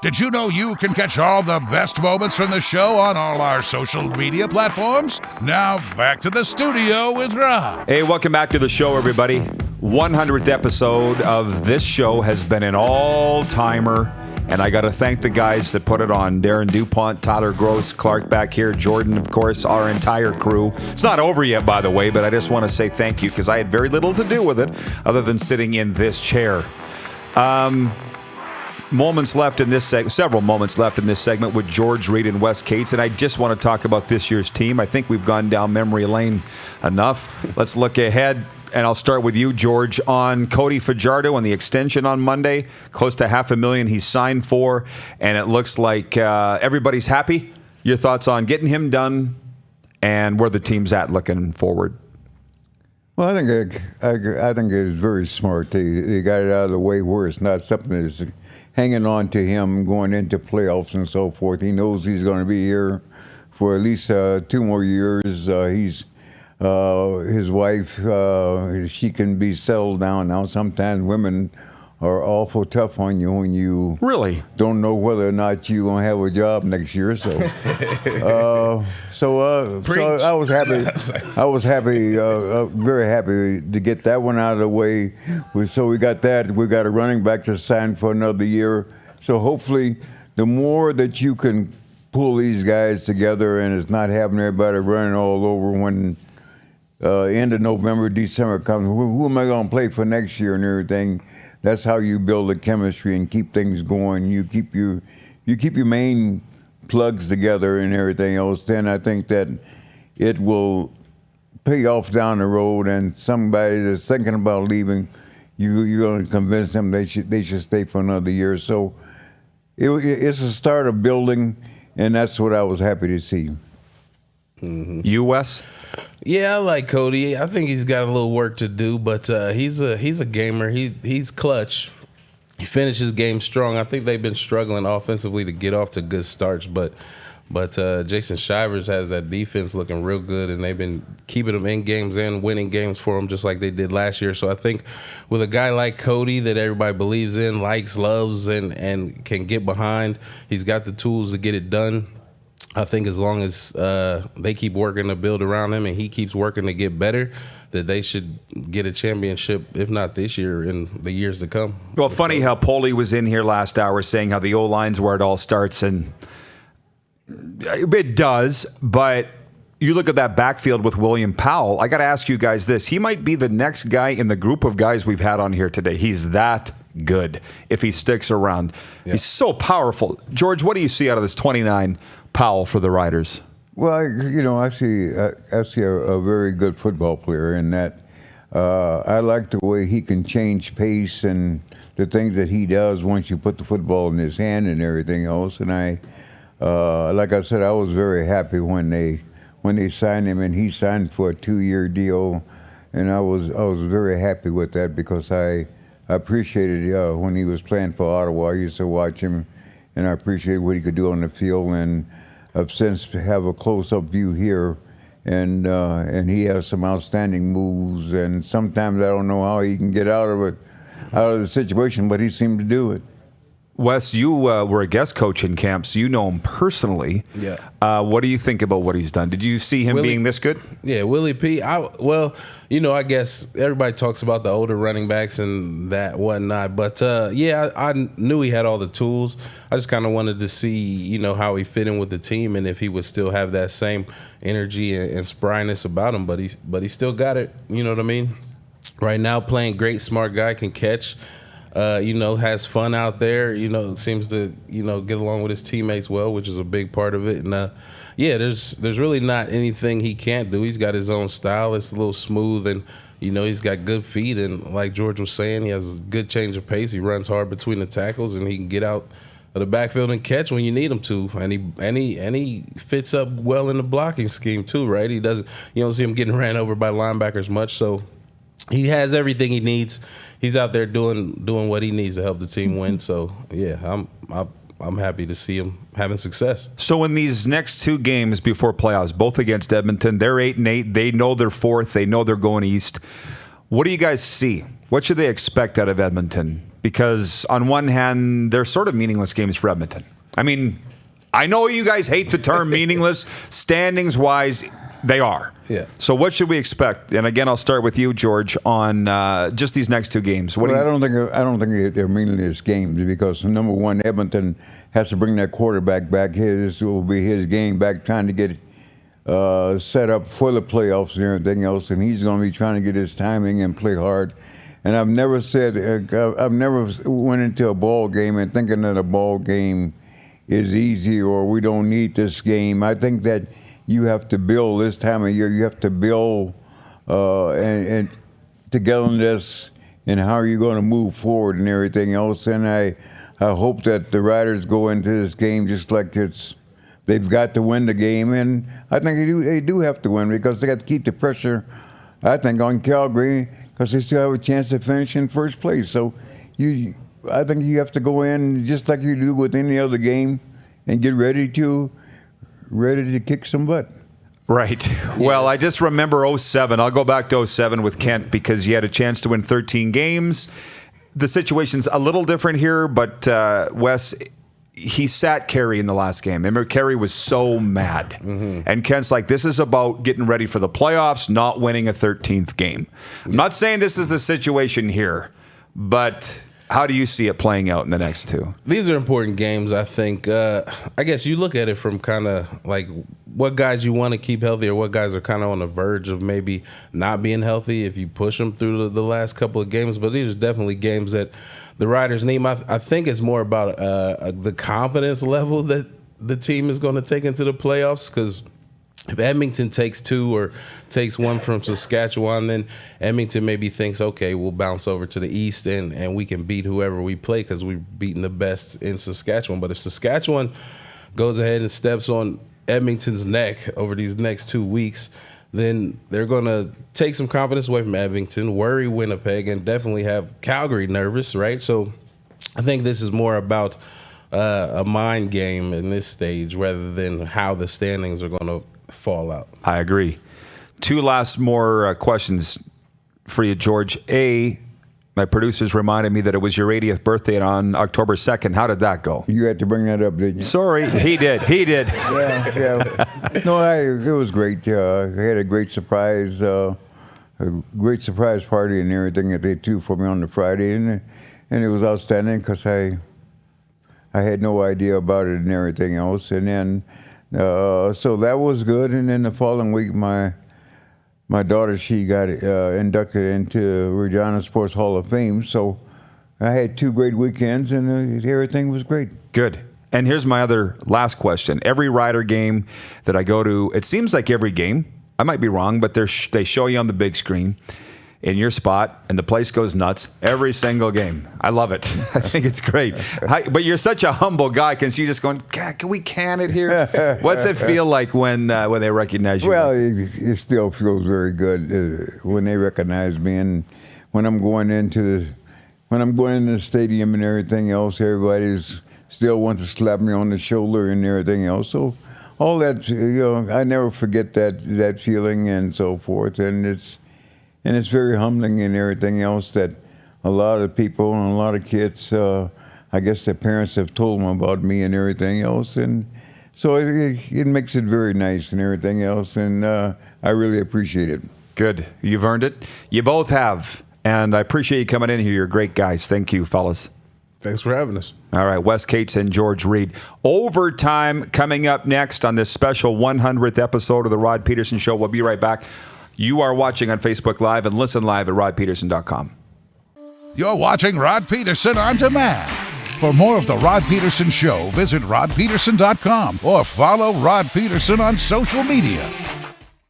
Did you know you can catch all the best moments from the show on all our social media platforms? Now, back to the studio with Rob. Hey, welcome back to the show, everybody. 100th episode of this show has been an all-timer, and I got to thank the guys that put it on. Darren DuPont, Tyler Gross, Clark back here, Jordan, of course, our entire crew. It's not over yet, by the way, but I just want to say thank you because I had very little to do with it other than sitting in this chair. Moments left in this several moments left in this segment with George Reed and Wes Cates, and I just want to talk about this year's team. I think we've gone down memory lane enough. Let's look ahead, and I'll start with you, George, on Cody Fajardo and the extension on Monday. Close to $500,000 he's signed for, and it looks like everybody's happy. Your thoughts on getting him done and where the team's at looking forward? Well, I think it's very smart. They got it out of the way where it's not something that's hanging on to him going into playoffs and so forth. He knows he's going to be here for at least 2 more years. His wife, she can be settled down now. Sometimes women are awful tough on you when you really don't know whether or not you're going to have a job next year. So, I was happy. I was happy, very happy to get that one out of the way. So we got that. We got a running back to sign for another year. So hopefully, the more that you can pull these guys together, and it's not having everybody running all over when end of November, December comes. Who am I going to play for next year and everything? That's how you build the chemistry and keep things going. You keep your main plugs together and everything else. Then I think that it will pay off down the road. And somebody that's thinking about leaving, you're going to convince them they should stay for another year. So it's a start of building, and that's what I was happy to see. Mm-hmm. You, Wes? Yeah, I like Cody. I think he's got a little work to do, but he's a gamer. He's clutch. He finishes games strong. I think they've been struggling offensively to get off to good starts, but Jason Shivers has that defense looking real good, and they've been keeping them in games and winning games for them just like they did last year. So I think with a guy like Cody that everybody believes in, likes, loves, and can get behind, he's got the tools to get it done. I think as long as they keep working to build around him and he keeps working to get better, that they should get a championship, if not this year, in the years to come. Well, funny how Paulie was in here last hour saying how the O-line's where it all starts, and it does, but you look at that backfield with William Powell, I got to ask you guys this. He might be the next guy in the group of guys we've had on here today. He's that good if he sticks around. Yeah. He's so powerful. George, what do you see out of this 29 Powell for the Riders? Well, I see a very good football player in that. I like the way he can change pace and the things that he does once you put the football in his hand and everything else. And like I said, I was very happy when they signed him, and he signed for a 2-year deal, and I was very happy with that because I appreciated when he was playing for Ottawa. I used to watch him, and I appreciated what he could do on the field. And I've since have a close-up view here, and he has some outstanding moves. And sometimes I don't know how he can get out of the situation, but he seemed to do it. Wes, you were a guest coach in camp, so you know him personally. Yeah. What do you think about what he's done? Did you see him being this good? Yeah, Willie P. I guess everybody talks about the older running backs and that whatnot, but I knew he had all the tools. I just kind of wanted to see, how he fit in with the team and if he would still have that same energy and spryness about him. But he still got it. You know what I mean? Right now, playing great, smart guy, can catch. Has fun out there, seems to, get along with his teammates well, which is a big part of it. And, there's really not anything he can't do. He's got his own style. It's a little smooth, and, he's got good feet. And like George was saying, he has a good change of pace. He runs hard between the tackles, and he can get out of the backfield and catch when you need him to. And he fits up well in the blocking scheme too, right? You don't see him getting ran over by linebackers much, so he has everything he needs. He's out there doing what he needs to help the team win. So yeah, I'm happy to see him having success. So in these next 2 games before playoffs, both against Edmonton, they're 8-8. They know they're 4th. They know they're going east. What do you guys see? What should they expect out of Edmonton? because on one hand, they're sort of meaningless games for Edmonton. I mean, I know you guys hate the term meaningless. Standings-wise, they are. Yeah. So what should we expect? And again, I'll start with you, George, on just these next 2 games. I don't think they're meaningless games because number one, Edmonton has to bring that quarterback back. This will be his game back, trying to get set up for the playoffs and everything else, and he's going to be trying to get his timing and play hard. And I've never went into a ball game and thinking that a ball game is easy or we don't need this game. I think that you have to build this time of year. You have to build and togetherness and how are you going to move forward and everything else. And I hope that the Riders go into this game just like they've got to win the game. And I think they do have to win because they got to keep the pressure, I think, on Calgary because they still have a chance to finish in first place. So I think you have to go in just like you do with any other game and get ready to kick some butt. Right. Well, I just remember 07. I'll go back to 07 with Kent because he had a chance to win 13 games. The situation's a little different here, but Wes, he sat Kerry in the last game. Remember, Kerry was so mad. Mm-hmm. And Kent's like, this is about getting ready for the playoffs, not winning a 13th game. I'm not saying this is the situation here, but how do you see it playing out in the next 2? These are important games, I think. I guess you look at it from kind of like what guys you want to keep healthy or what guys are kind of on the verge of maybe not being healthy if you push them through the last couple of games. But these are definitely games that the Riders need. I think it's more about the confidence level that the team is going to take into the playoffs because if Edmonton takes 2 or takes 1 from Saskatchewan, then Edmonton maybe thinks, okay, we'll bounce over to the east and we can beat whoever we play because we've beaten the best in Saskatchewan. But if Saskatchewan goes ahead and steps on Edmonton's neck over these next 2 weeks, then they're going to take some confidence away from Edmonton, worry Winnipeg, and definitely have Calgary nervous, right? So I think this is more about a mind game in this stage rather than how the standings are going to fall out. I agree. 2 last more questions for you, George. My producers reminded me that it was your 80th birthday on October 2nd. How did that go? You had to bring that up, didn't you? Sorry, he did. Yeah. No, it was great. I had a great surprise party and everything that they threw for me on the Friday, and it was outstanding because I had no idea about it and everything else. And then so that was good. And then the following week, my daughter, she got inducted into Regina Sports Hall of Fame. So I had 2 great weekends, and everything was great. Good. And here's my other last question. Every Rider game that I go to, it seems like every game, I might be wrong, but they show you on the big screen in your spot, and the place goes nuts every single game. I love it. I think it's great. But you're such a humble guy. Can you just going, can we can it here? What's it feel like when they recognize you? Well, it still feels very good when they recognize me, and when I'm going into the stadium and everything else, everybody's still wants to slap me on the shoulder and everything else. So all that, I never forget that feeling and so forth, and it's very humbling and everything else that a lot of people and a lot of kids, I guess their parents have told them about me and everything else. And so it makes it very nice and everything else. And I really appreciate it. Good. You've earned it. You both have. And I appreciate you coming in here. You're great guys. Thank you, fellas. Thanks for having us. All right, Wes Cates and George Reed. Overtime coming up next on this special 100th episode of The Rod Pedersen Show. We'll be right back. You are watching on Facebook Live and listen live at rodpedersen.com. You're watching Rod Pedersen On Demand. For more of The Rod Pedersen Show, visit rodpedersen.com or follow Rod Pedersen on social media.